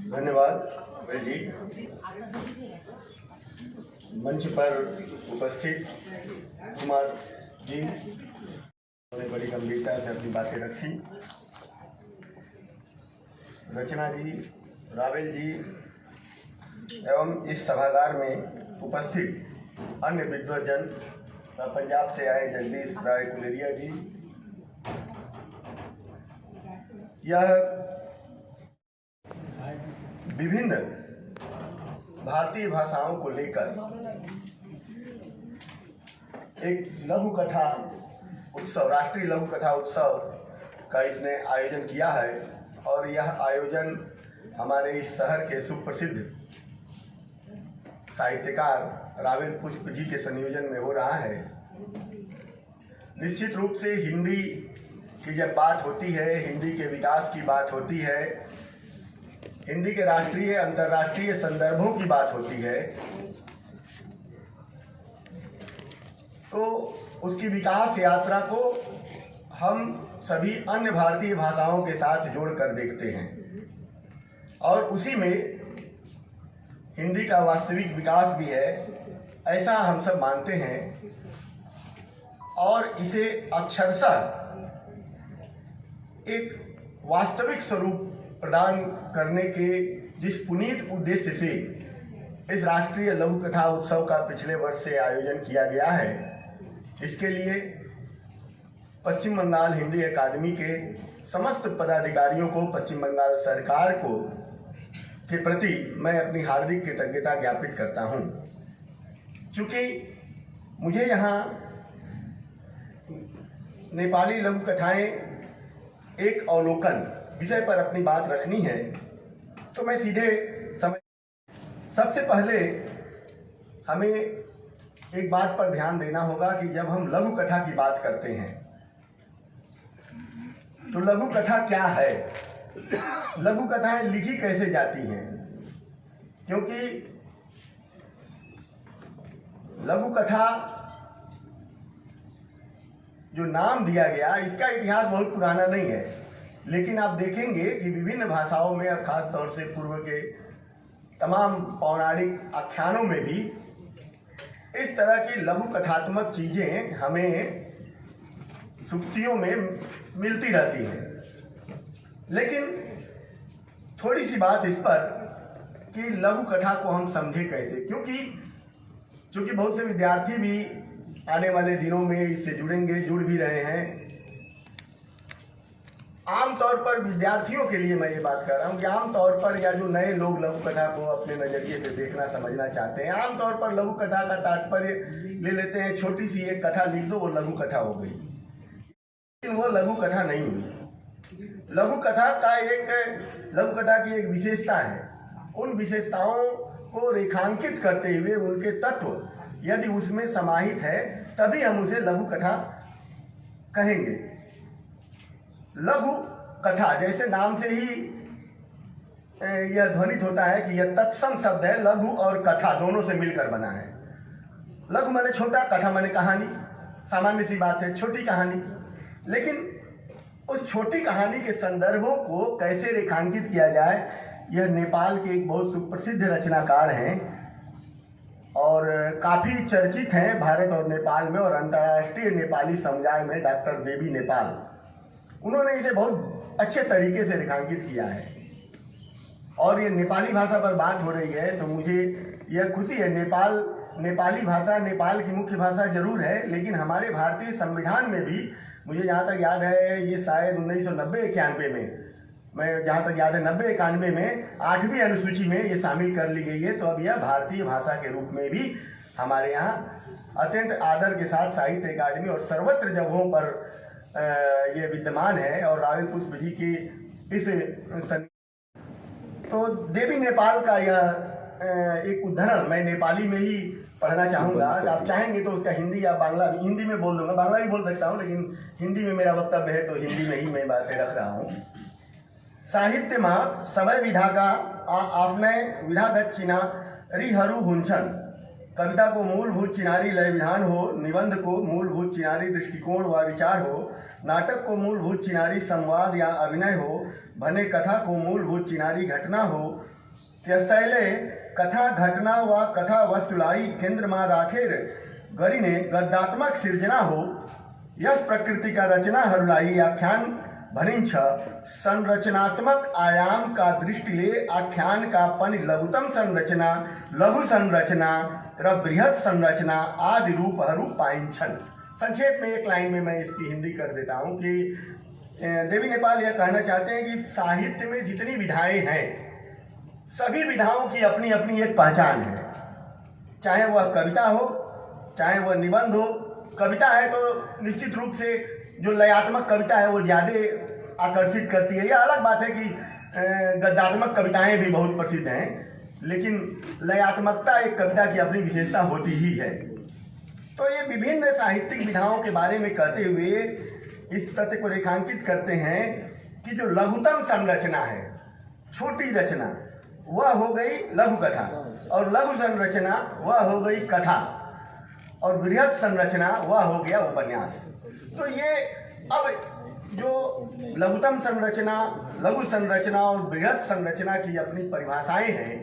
धन्यवाद भाई जी। मंच पर उपस्थित कुमार जी ने बड़ी गंभीरता से अपनी बातें रखी। रचना जी, रावेल जी एवं इस सभागार में उपस्थित अन्य विद्वजन, पंजाब से आए जगदीश राय कुलेरिया जी, यह विभिन्न भारतीय भाषाओं को लेकर एक लघु कथा उत्सव, राष्ट्रीय लघु कथा उत्सव का इसने आयोजन किया है और यह आयोजन हमारे इस शहर के सुप्रसिद्ध साहित्यकार रावेल पुष्प जी के संयोजन में हो रहा है। निश्चित रूप से हिंदी की जब बात होती है, हिंदी के विकास की बात होती है, हिंदी के राष्ट्रीय अंतर्राष्ट्रीय संदर्भों की बात होती है, तो उसकी विकास यात्रा को हम सभी अन्य भारतीय भाषाओं के साथ जोड़कर देखते हैं और उसी में हिंदी का वास्तविक विकास भी है, ऐसा हम सब मानते हैं। और इसे अक्षरशः एक वास्तविक स्वरूप प्रदान करने के जिस पुनीत उद्देश्य से इस राष्ट्रीय लघु कथा उत्सव का पिछले वर्ष से आयोजन किया गया है, इसके लिए पश्चिम बंगाल हिंदी अकादमी के समस्त पदाधिकारियों को, पश्चिम बंगाल सरकार को के प्रति मैं अपनी हार्दिक कृतज्ञता ज्ञापित करता हूं। चूँकि मुझे यहाँ नेपाली लघु कथाएं एक अवलोकन विषय पर अपनी बात रखनी है, तो मैं सीधे सबसे पहले हमें एक बात पर ध्यान देना होगा कि जब हम लघु कथा की बात करते हैं तो लघु कथा क्या है, लघु कथाएं लिखी कैसे जाती हैं। क्योंकि लघु कथा जो नाम दिया गया, इसका इतिहास बहुत पुराना नहीं है, लेकिन आप देखेंगे कि विभिन्न भाषाओं में और खास तौर से पूर्व के तमाम पौराणिक आख्यानों में भी इस तरह की लघु कथात्मक चीजें हमें सुक्तियों में मिलती रहती हैं। लेकिन थोड़ी सी बात इस पर कि लघु कथा को हम समझें कैसे, क्योंकि बहुत से विद्यार्थी भी आने वाले दिनों में इससे जुड़ भी रहे हैं। आमतौर पर विद्यार्थियों के लिए मैं ये बात कर रहा हूँ कि आमतौर पर या जो नए लोग लघु कथा को अपने नज़रिए से देखना समझना चाहते हैं, आमतौर पर लघु कथा का तात्पर्य ले लेते हैं, छोटी सी एक कथा लिख दो वो लघु कथा हो गई। लेकिन वो लघु कथा नहीं हुई। लघु कथा की एक विशेषता है। उन विशेषताओं को रेखांकित करते हुए उनके तत्व यदि उसमें समाहित है तभी हम उसे लघु कथा कहेंगे। लघु कथा जैसे नाम से ही यह ध्वनित होता है कि यह तत्सम शब्द है, लघु और कथा दोनों से मिलकर बना है। लघु माने छोटा, कथा माने कहानी, सामान्य सी बात है, छोटी कहानी। लेकिन उस छोटी कहानी के संदर्भों को कैसे रेखांकित किया जाए, यह नेपाल के एक बहुत सुप्रसिद्ध रचनाकार हैं और काफ़ी चर्चित हैं भारत और नेपाल में और अंतर्राष्ट्रीय नेपाली समुदाय में, डॉक्टर देवी नेपाल। उन्होंने इसे बहुत अच्छे तरीके से रेखांकित किया है। और ये नेपाली भाषा पर बात हो रही है तो मुझे यह खुशी है। नेपाली भाषा नेपाल की मुख्य भाषा जरूर है, लेकिन हमारे भारतीय संविधान में भी मुझे जहाँ तक याद है, ये शायद 1990-91 में, मैं जहाँ तक याद है 90-91 में 8वीं अनुसूची में ये शामिल कर ली गई है। तो अब यह भारतीय भाषा के रूप में भी हमारे यहाँ अत्यंत आदर के साथ साहित्य अकादमी और सर्वत्र जगहों पर ये विद्यमान है। और रावेल पुष्प जी की इस तो देवी नेपाल का यह एक उदाहरण मैं नेपाली में ही पढ़ना चाहूँगा। आप चाहेंगे तो उसका हिंदी या बांग्ला, हिंदी में बोल दूँगा, बांग्ला भी बोल सकता हूँ, लेकिन हिंदी में मेरा वक्तव्य है तो हिंदी में ही मैं बातें रख रहा हूँ। साहित्य में समय विधा का आपने विधागत चिना रिहरू हुंछन। कविता को मूलभूत चिनारी लय विधान हो, निबंध को मूलभूत चिनारी दृष्टिकोण व विचार हो, नाटक को मूलभूत चिनारी संवाद या अभिनय हो, भने कथा को मूलभूत चिनारी घटना हो, त्यसैले कथा घटना वा कथा वस्तुलाई केन्द्रमा राखेर गरिने गद्यात्मक सिर्जना हो। यस प्रकृतिका रचनाहरूलाई आख्यान भनिन्छ। संरचनात्मक आयामका दृष्टिले आख्यानका पनि लघुतम संरचना, लघु संरचना र बृहत संरचना आदि रूपहरू पाइन्छन्। संक्षेप में एक लाइन में मैं इसकी हिंदी कर देता हूँ कि देवी नेपाल यह कहना चाहते हैं कि साहित्य में जितनी विधाएं हैं, सभी विधाओं की अपनी अपनी एक पहचान है। चाहे वह कविता हो, चाहे वह निबंध हो। कविता है तो निश्चित रूप से जो लयात्मक कविता है वो ज़्यादा आकर्षित करती है। यह अलग बात है कि गद्यात्मक कविताएं भी बहुत प्रसिद्ध हैं, लेकिन लयात्मकता एक कविता की अपनी विशेषता होती ही है। तो ये विभिन्न साहित्यिक विधाओं के बारे में कहते हुए इस तथ्य को रेखांकित करते हैं कि जो लघुतम संरचना है, छोटी रचना, वह हो गई लघु कथा, और लघु संरचना वह हो गई कथा, और बृहत संरचना वह हो गया उपन्यास। तो ये अब जो लघुतम संरचना, लघु संरचना और बृहत संरचना की अपनी परिभाषाएं हैं,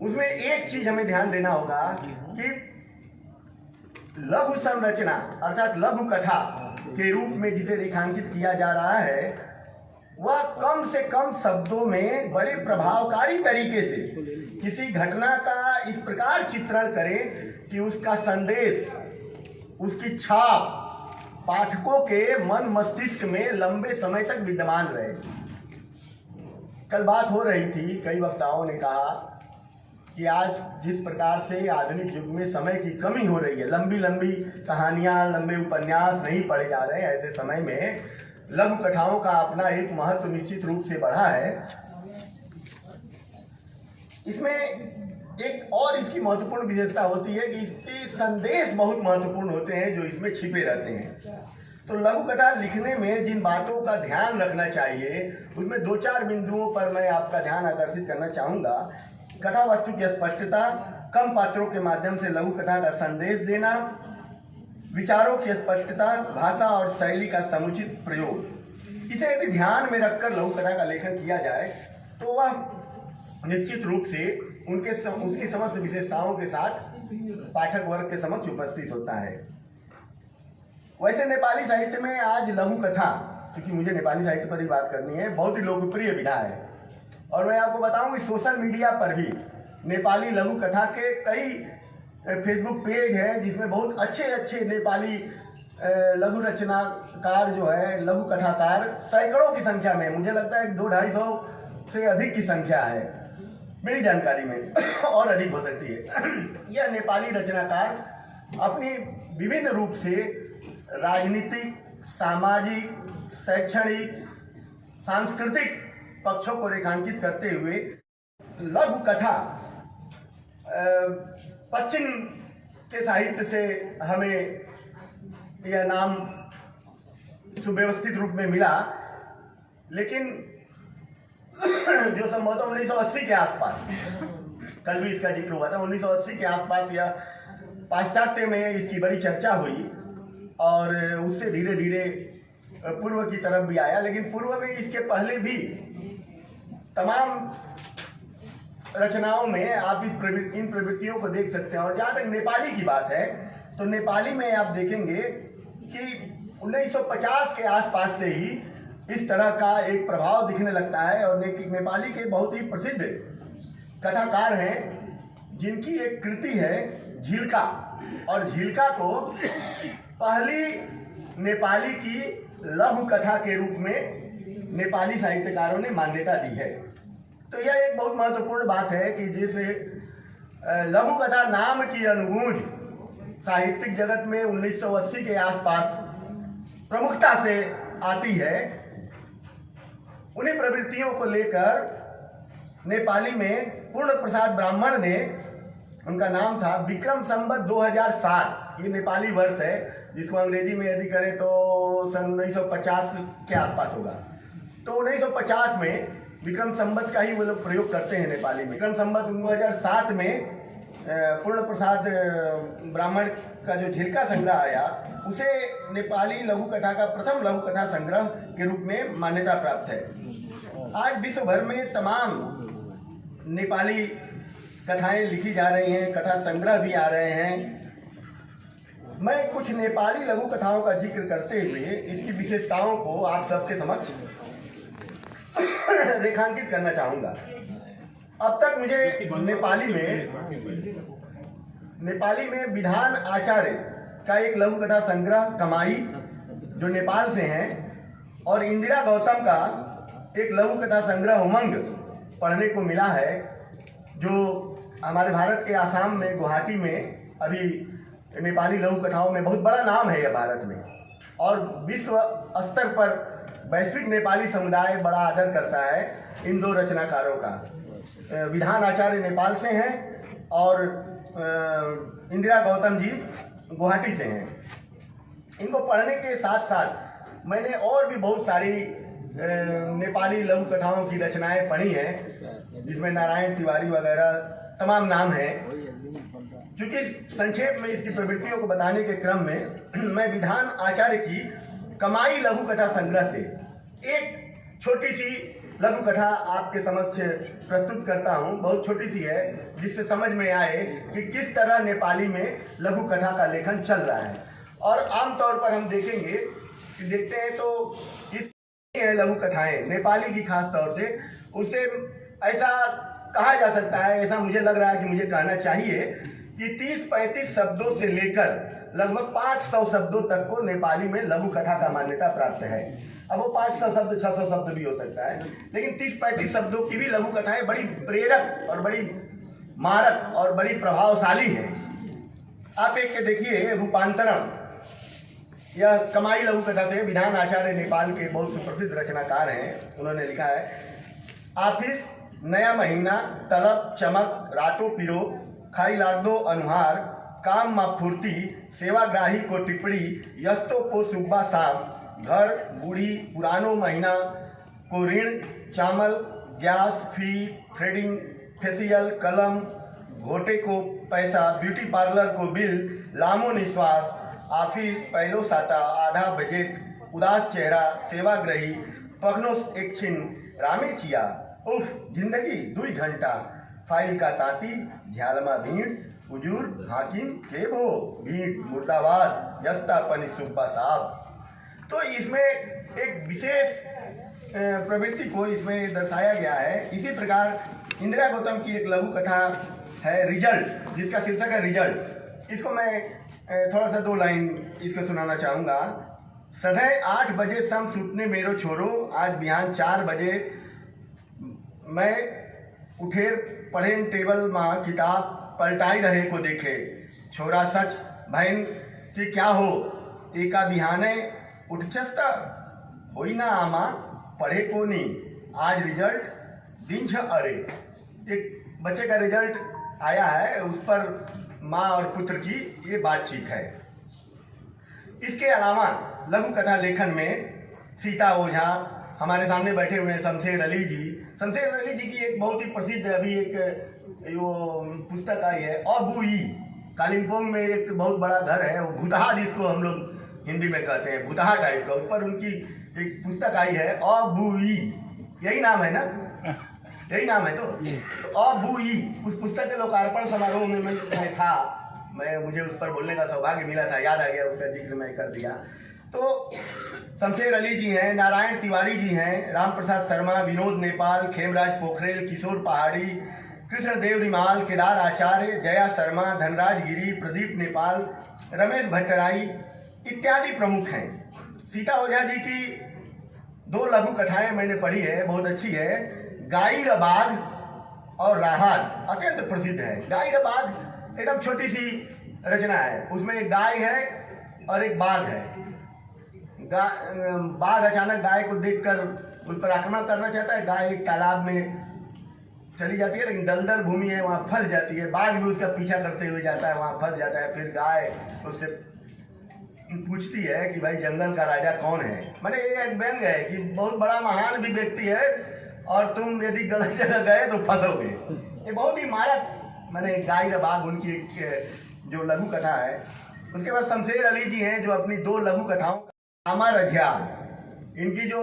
उसमें एक चीज हमें ध्यान देना होगा कि लघु संरचना अर्थात लघु कथा के रूप में जिसे रेखांकित किया जा रहा है, वह कम से कम शब्दों में बड़े प्रभावकारी तरीके से किसी घटना का इस प्रकार चित्रण करे कि उसका संदेश, उसकी छाप पाठकों के मन मस्तिष्क में लंबे समय तक विद्यमान रहे। कल बात हो रही थी, कई वक्ताओं ने कहा कि आज जिस प्रकार से आधुनिक युग में समय की कमी हो रही है, लंबी लंबी कहानियां, लंबे उपन्यास नहीं पढ़े जा रहे हैं, ऐसे समय में लघु कथाओं का अपना एक महत्व निश्चित रूप से बढ़ा है। इसमें एक और इसकी महत्वपूर्ण विशेषता होती है कि इसके संदेश बहुत महत्वपूर्ण होते हैं जो इसमें छिपे रहते हैं। तो लघु कथा लिखने में जिन बातों का ध्यान रखना चाहिए, उसमें दो चार बिंदुओं पर मैं आपका ध्यान आकर्षित करना चाहूँगा। कथा वस्तु की स्पष्टता, कम पात्रों के माध्यम से लघु कथा का संदेश देना, विचारों की स्पष्टता, भाषा और शैली का समुचित प्रयोग। इसे यदि ध्यान में रखकर लघु कथा का लेखन किया जाए तो वह निश्चित रूप से उसकी समस्त विशेषताओं के साथ पाठक वर्ग के समक्ष उपस्थित होता है। वैसे नेपाली साहित्य में आज लघु कथा, क्योंकि मुझे नेपाली साहित्य पर ही बात करनी है, बहुत ही लोकप्रिय विधा है। और मैं आपको बताऊं कि सोशल मीडिया पर भी नेपाली लघु कथा के कई फेसबुक पेज है जिसमें बहुत अच्छे अच्छे नेपाली लघु रचनाकार जो है, लघु कथाकार सैकड़ों की संख्या में, मुझे लगता है 200-250 से अधिक की संख्या है मेरी जानकारी में, और अधिक हो सकती है। यह नेपाली रचनाकार अपनी विभिन्न रूप से राजनीतिक, सामाजिक, शैक्षणिक, सांस्कृतिक पक्षों को रेखांकित करते हुए लघु कथा पश्चिम के साहित्य से हमें यह नाम सुव्यवस्थित रूप में मिला, लेकिन जो संभवतः 1980 के आसपास, कल भी इसका जिक्र हुआ था, 1980 के आसपास यह पाश्चात्य में इसकी बड़ी चर्चा हुई और उससे धीरे धीरे पूर्व की तरफ भी आया। लेकिन पूर्व में इसके पहले भी तमाम रचनाओं में आप इन प्रवृत्तियों को देख सकते हैं। और जहाँ तक नेपाली की बात है तो नेपाली में आप देखेंगे कि 1950 के आसपास से ही इस तरह का एक प्रभाव दिखने लगता है। और नेपाली के बहुत ही प्रसिद्ध कथाकार हैं जिनकी एक कृति है झिल्का, और झिल्का को पहली नेपाली की लघु कथा के रूप में नेपाली साहित्यकारों ने मान्यता दी है। तो यह एक बहुत महत्वपूर्ण बात है कि जैसे लघु कथा नाम की अनुगूंज साहित्यिक जगत में 1980 के आसपास प्रमुखता से आती है, उन्हीं प्रवृत्तियों को लेकर नेपाली में पूर्ण प्रसाद ब्राह्मण ने, उनका नाम था विक्रम संवत 2007, ये नेपाली वर्ष है जिसको अंग्रेजी में यदि करें तो सन 1950 के आसपास होगा। तो 1950 में विक्रम संवत का ही वो लोग प्रयोग करते हैं नेपाली में। विक्रम संवत 2007 में पूर्ण प्रसाद ब्राह्मण का जो झिल्का संग्रह आया, उसे नेपाली लघु कथा का प्रथम लघु कथा संग्रह के रूप में मान्यता प्राप्त है। आज विश्व भर में तमाम नेपाली कथाएं लिखी जा रही हैं, कथा संग्रह भी आ रहे हैं। मैं कुछ नेपाली लघु कथाओं का जिक्र करते हुए इसकी विशेषताओं को आप सबके समक्ष रेखांकित करना चाहूँगा। अब तक मुझे नेपाली में विधान आचार्य का एक लघु कथा संग्रह कमाई जो नेपाल से हैं, और इंदिरा गौतम का एक लघु कथा संग्रह उमंग पढ़ने को मिला है, जो हमारे भारत के आसाम में गुवाहाटी में अभी नेपाली लघु कथाओं में बहुत बड़ा नाम है यह भारत में, और विश्व स्तर पर वैश्विक नेपाली समुदाय बड़ा आदर करता है इन दो रचनाकारों का। विधान आचार्य नेपाल से हैं और इंदिरा गौतम जी गुवाहाटी से हैं। इनको पढ़ने के साथ साथ मैंने और भी बहुत सारी नेपाली लघु कथाओं की रचनाएं पढ़ी हैं, जिसमें नारायण तिवारी वगैरह तमाम नाम हैं। चूँकि संक्षेप में इसकी प्रवृत्तियों को बताने के क्रम में मैं विधान आचार्य की कमाई लघु कथा संग्रह से एक छोटी सी लघु कथा आपके समक्ष प्रस्तुत करता हूँ। बहुत छोटी सी है, जिससे समझ में आए कि किस तरह नेपाली में लघु कथा का लेखन चल रहा है। और आमतौर पर हम देखते हैं तो इस लघु कथाएं नेपाली की खास तौर से, उससे ऐसा कहा जा सकता है, ऐसा मुझे लग रहा है कि मुझे कहना चाहिए कि 30-35 शब्दों से लेकर लगभग 500 शब्दों तक को नेपाली में लघु कथा का मान्यता प्राप्त है। अब वो 500 शब्द 600 शब्द भी हो सकता है, लेकिन 30-35 शब्दों की भी लघु कथाएं बड़ी प्रेरक और बड़ी मारक और बड़ी प्रभावशाली हैं। आप एक के देखिए रूपांतरम, यह कमाई लघु कथा से विधान आचार्य नेपाल के बहुत सुप्रसिद्ध रचनाकार हैं। उन्होंने लिखा है, ऑफिस नया महीना तलब चमक रातों पिरो खाई लाग दो अनुहार काम मा फुर्ती सेवाग्राही को टिप्पणी यस्तो को सुब्बा साहब घर बूढ़ी पुरानो महीना को ऋण चावल गैस फी थ्रेडिंग फेसियल कलम घोटे को पैसा ब्यूटी पार्लर को बिल लामो निश्वास ऑफिस पहलो साता आधा बजट उदास चेहरा सेवाग्राही पखनो एक छिन रामे चिया उफ जिंदगी 2 घंटा फाइल का तांती झ्यालमा भीड़ हुजूर हाकिम के भो भीड़ मुर्दाबाद यस्ता पनी सुब्बा साहब। तो इसमें एक विशेष प्रवृत्ति को इसमें दर्शाया गया है। इसी प्रकार इंदिरा गौतम की एक लघु कथा है रिजल्ट, जिसका शीर्षक है रिजल्ट। इसको मैं थोड़ा सा 2 लाइन इसको सुनाना चाहूँगा। सधै 8 बजे सम सुतने मेरो छोरो आज बिहान 4 बजे मैं उठेर पढ़ेन टेबल में किताब पलटाई रहे को देखे छोरा सच बहन कि क्या हो एका बिहाने उठ चस्ता होई ना आमा पढ़े को नहीं आज रिजल्ट दिन छ अरे। एक बच्चे का रिजल्ट आया है, उस पर माँ और पुत्र की ये बातचीत है। इसके अलावा लघु कथा लेखन में सीता ओझा, हमारे सामने बैठे हुए शमशेर अली जी। शमशेर अली जी की एक बहुत ही प्रसिद्ध अभी एक वो पुस्तक आई है अबुई। कालिम्पोंग में एक बहुत बड़ा घर है, वो भूतहा जिसको हम लोग हिंदी में कहते हैं, भूतहा टाइप का, उस पर उनकी एक पुस्तक आई है अबुई। यही नाम है ना, यही नाम है। तो अबुई उस पुस्तक के लोकार्पण समारोह में मैं था, मुझे उस पर बोलने का सौभाग्य मिला था, याद आ गया, उसका जिक्र मैं कर दिया। तो शमशेर अली जी हैं, नारायण तिवारी जी हैं, राम प्रसाद शर्मा, विनोद नेपाल, खेमराज पोखरेल, किशोर पहाड़ी, कृष्णदेव रिमाल, केदार आचार्य, जया शर्मा, धनराज गिरी, प्रदीप नेपाल, रमेश भट्टराई इत्यादि प्रमुख हैं। सीता ओझा जी की 2 लघु कथाएं मैंने पढ़ी है, बहुत अच्छी है। गाई रबाग और राहत अत्यंत प्रसिद्ध है। गाई रबाग एकदम छोटी सी रचना है, उसमें एक गाय है और एक बाघ है। बाघ अचानक गाय को देखकर उस पर आक्रमण करना चाहता है। गाय एक तालाब में चली जाती है, लेकिन दलदल भूमि है, वहाँ फंस जाती है। बाघ भी उसका पीछा करते हुए जाता है, वहाँ फंस जाता है। फिर गाय उससे पूछती है कि भाई जंगल का राजा कौन है। मैंने ये एक व्यंग है कि बहुत बड़ा महान भी व्यक्ति है और तुम यदि गलत जगह गए तो फंसोगे। ये बहुत ही मारक मैंने गाय बाघ उनकी एक जो लघु कथा है। उसके बाद शमशेर अली जी हैं जो अपनी 2 लघु कथाओं रामा रझियाल, इनकी जो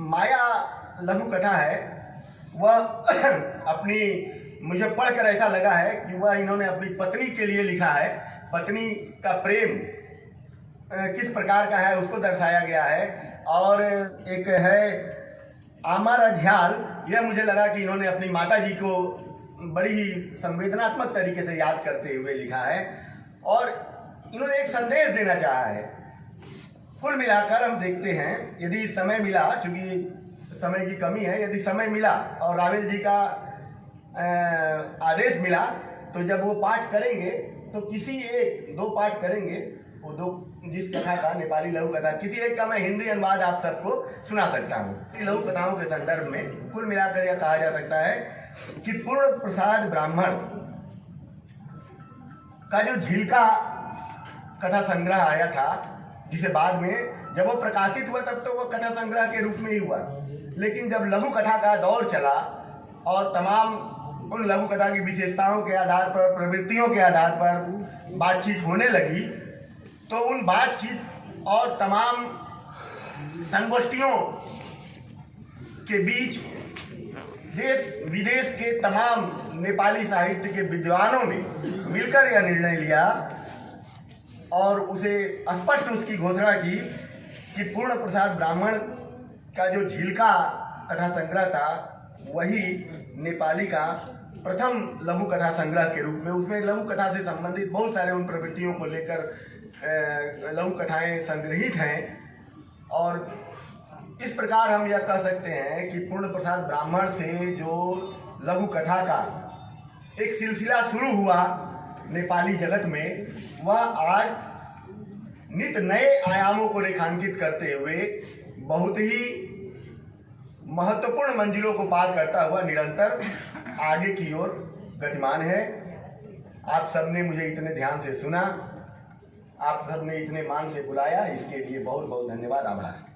माया लघु कथा है वह अपनी, मुझे पढ़कर ऐसा लगा है कि वह इन्होंने अपनी पत्नी के लिए लिखा है। पत्नी का प्रेम किस प्रकार का है उसको दर्शाया गया है। और एक है आमर अझ्याल, यह मुझे लगा कि इन्होंने अपनी माता जी को बड़ी ही संवेदनात्मक तरीके से याद करते हुए लिखा है और इन्होंने एक संदेश देना चाहा है। कुल मिलाकर हम देखते हैं, यदि समय मिला, चूंकि समय की कमी है, यदि समय मिला और रावल जी का आदेश मिला तो जब वो पाठ करेंगे तो किसी एक दो पाठ करेंगे, वो दो जिस कथा का, नेपाली लघु कथा, किसी एक का मैं हिंदी अनुवाद आप सबको सुना सकता हूँ। लघु कथाओं के संदर्भ में कुल मिलाकर यह कहा जा सकता है कि पूर्ण प्रसाद ब्राह्मण का जो झिलका कथा संग्रह आया था, जिसे बाद में जब वो प्रकाशित हुआ तब तो वो कथा संग्रह के रूप में ही हुआ, लेकिन जब लघु कथा का दौर चला और तमाम उन लघु कथा की विशेषताओं के आधार पर, प्रवृत्तियों के आधार पर बातचीत होने लगी, तो उन बातचीत और तमाम संगोष्ठियों के बीच देश विदेश के तमाम नेपाली साहित्य के विद्वानों ने मिलकर यह निर्णय लिया और उसे स्पष्ट उसकी घोषणा की कि पूर्ण प्रसाद ब्राह्मण का जो झिलका कथा संग्रह था वही नेपाली का प्रथम लघु कथा संग्रह के रूप में, उसमें लघु कथा से संबंधित बहुत सारे उन प्रवृत्तियों को लेकर लघु कथाएं संग्रहित हैं। और इस प्रकार हम यह कह सकते हैं कि पूर्ण प्रसाद ब्राह्मण से जो लघु कथा का एक सिलसिला शुरू हुआ नेपाली जगत में, वह आज नित नए आयामों को रेखांकित करते हुए बहुत ही महत्वपूर्ण मंजिलों को पार करता हुआ निरंतर आगे की ओर गतिमान है। आप सबने मुझे इतने ध्यान से सुना, आप सबने इतने मान से बुलाया, इसके लिए बहुत बहुत धन्यवाद, आभार।